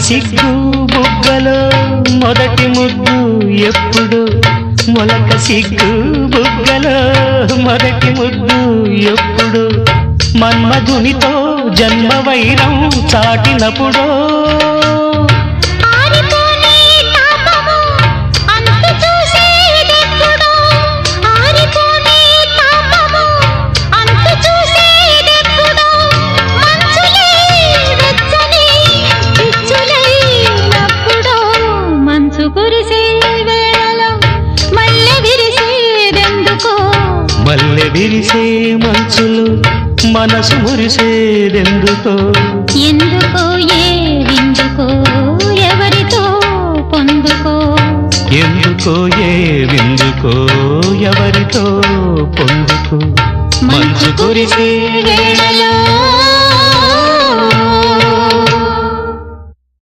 సిగ్గు బుగ్గలో మొదటి ముద్దు ఎప్పుడు మొలక సిగ్గు బుగ్గలో మొదటి ముద్దు ఎప్పుడు మన్మధునితో జన్మ వైరం చాటినప్పుడు మల్లె విరిసే మంచులు మనసు మురిసేదెందుకో ఎందుకో ఏవిందుకో ఎవరితో పొందుకో ఎందుకో ఏవిందుకో ఎవరితో పొందుకో మంచు కురిసే వేళలో